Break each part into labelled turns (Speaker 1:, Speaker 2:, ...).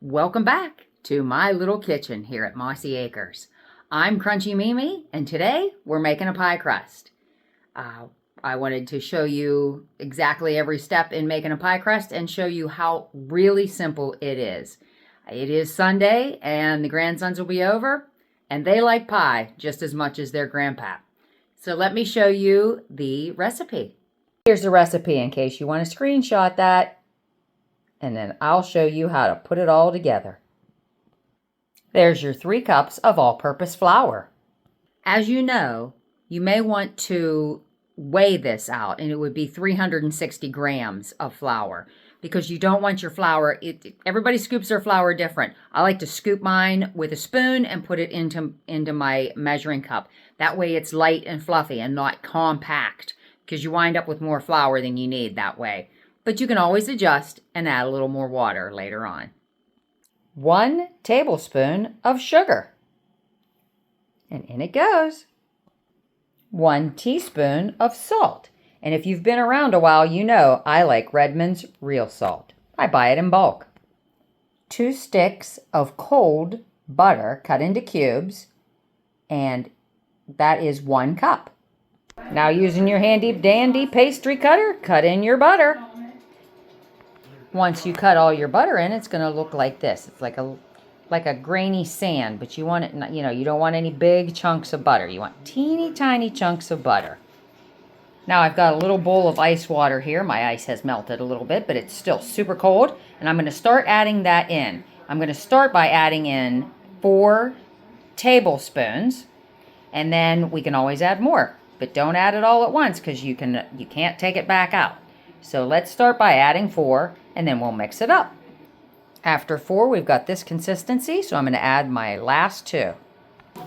Speaker 1: Welcome back to my little kitchen here at Mossy Acres. I'm Crunchy Mimi, and today we're making a pie crust. I wanted to show you exactly every step in making a pie crust and show you how really simple it is. It is Sunday and the grandsons will be over, and they like pie just as much as their grandpa. So let me show you the recipe. Here's the recipe in case you want to screenshot that. And then I'll show you how to put it all together. There's your 3 cups of all-purpose flour. As you know, you may want to weigh this out, and it would be 360 grams of flour because you don't want your flour, everybody scoops their flour different. I like to scoop mine with a spoon and put it into my measuring cup. That way it's light and fluffy and not compact because you wind up with more flour than you need that way. But you can always adjust and add a little more water later on. 1 tablespoon of sugar. And in it goes. 1 teaspoon of salt. And if you've been around a while, you know I like Redmond's real salt. I buy it in bulk. 2 sticks of cold butter cut into cubes. And that is 1 cup. Now using your handy dandy pastry cutter, cut in your butter. Once you cut all your butter in, it's going to look like this. It's like a grainy sand, but you want it, you don't want any big chunks of butter. You want teeny tiny chunks of butter. Now I've got a little bowl of ice water here. My ice has melted a little bit, but it's still super cold. And I'm going to start adding that in. I'm going to start by adding in 4 tablespoons, and then we can always add more. But don't add it all at once because you can't take it back out. So let's start by adding 4, and then we'll mix it up. After 4, we've got this consistency, so I'm going to add my last 2.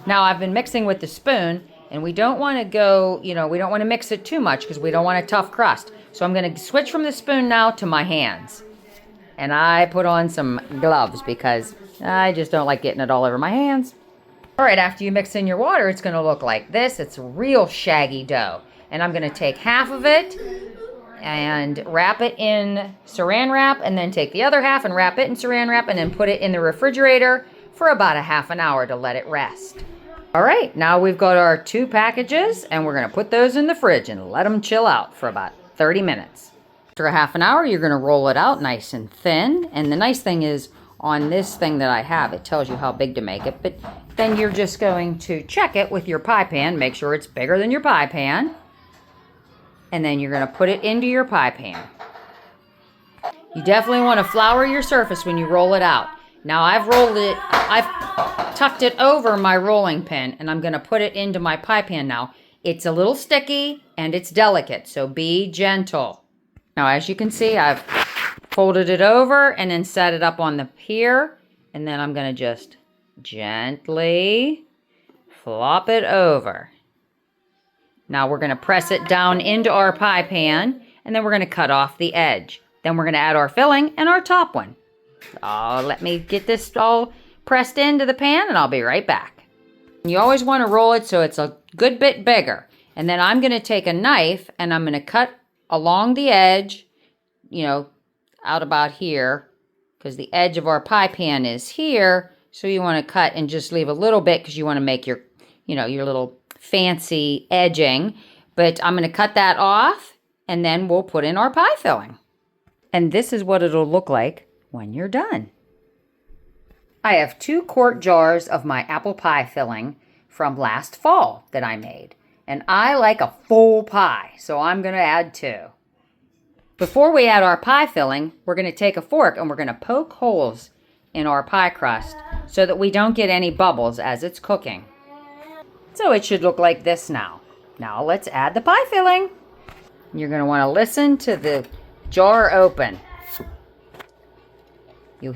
Speaker 1: Now I've been mixing with the spoon, and we don't want to go, we don't want to mix it too much because we don't want a tough crust. So I'm going to switch from the spoon now to my hands. And I put on some gloves because I just don't like getting it all over my hands. All right, after you mix in your water, it's going to look like this. It's a real shaggy dough. And I'm going to take half of it and wrap it in saran wrap, and then take the other half and wrap it in saran wrap, and then put it in the refrigerator for about a half an hour to let it rest. All right, now we've got our 2 packages, and we're going to put those in the fridge and let them chill out for about 30 minutes. After a half an hour, you're going to roll it out nice and thin, and the nice thing is on this thing that I have, it tells you how big to make it, but then you're just going to check it with your pie pan, make sure it's bigger than your pie pan. And then you're going to put it into your pie pan. You definitely want to flour your surface when you roll it out. Now I've tucked it over my rolling pin, and I'm going to put it into my pie pan now. It's a little sticky and it's delicate, so be gentle. Now as you can see, I've folded it over and then set it up on the here, and then I'm going to just gently flop it over. Now we're going to press it down into our pie pan, and then we're going to cut off the edge. Then we're going to add our filling and our top one. Oh, let me get this all pressed into the pan, and I'll be right back. You always want to roll it so it's a good bit bigger. And then I'm going to take a knife, and I'm going to cut along the edge, out about here, because the edge of our pie pan is here. So you want to cut and just leave a little bit because you want to make your, your little fancy edging, but I'm going to cut that off, and then we'll put in our pie filling. And this is what it'll look like when you're done. I have 2 quart jars of my apple pie filling from last fall that I made, and I like a full pie, so I'm going to add 2. Before we add our pie filling, we're going to take a fork and we're going to poke holes in our pie crust so that we don't get any bubbles as it's cooking. So it should look like this now. Now let's add the pie filling. You're going to want to listen to the jar open. You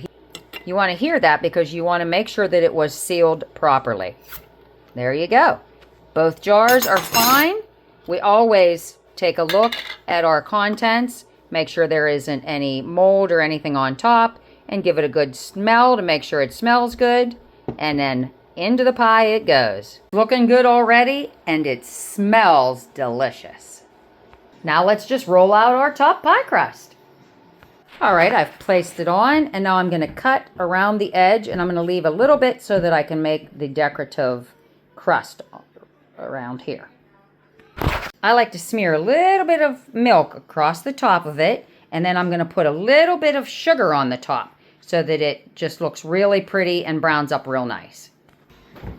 Speaker 1: want to hear that because you want to make sure that it was sealed properly. There you go. Both jars are fine. We always take a look at our contents, make sure there isn't any mold or anything on top, and give it a good smell to make sure it smells good. And then into the pie it goes. Looking good already, and it smells delicious. Now let's just roll out our top pie crust. All right, I've placed it on, and now I'm going to cut around the edge, and I'm going to leave a little bit so that I can make the decorative crust around here. I like to smear a little bit of milk across the top of it, and then I'm going to put a little bit of sugar on the top so that it just looks really pretty and browns up real nice.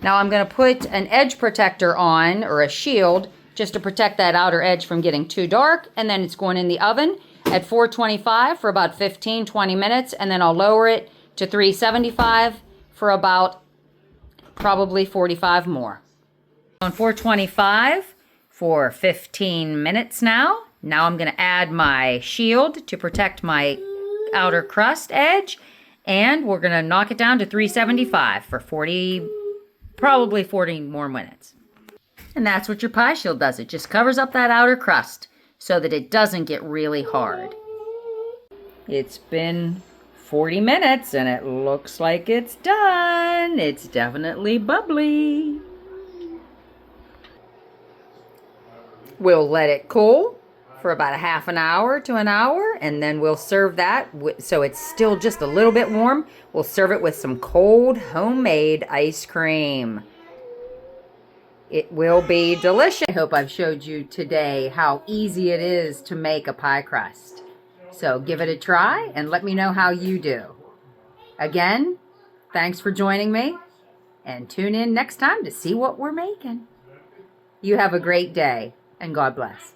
Speaker 1: Now I'm going to put an edge protector on, or a shield, just to protect that outer edge from getting too dark, and then it's going in the oven at 425 for about 15-20 minutes, and then I'll lower it to 375 for about probably 45 more. On 425 for 15 minutes now. Now I'm going to add my shield to protect my outer crust edge, and we're going to knock it down to 375 for probably 40 more minutes. And that's what your pie shield does. It just covers up that outer crust so that it doesn't get really hard. It's been 40 minutes and it looks like it's done. It's definitely bubbly. We'll let it cool for about a half an hour to an hour, and then we'll serve that so it's still just a little bit warm. We'll serve it with some cold homemade ice cream. It will be delicious. I hope I've showed you today how easy it is to make a pie crust. So give it a try and let me know how you do. Again, thanks for joining me, and tune in next time to see what we're making. You have a great day, and God bless.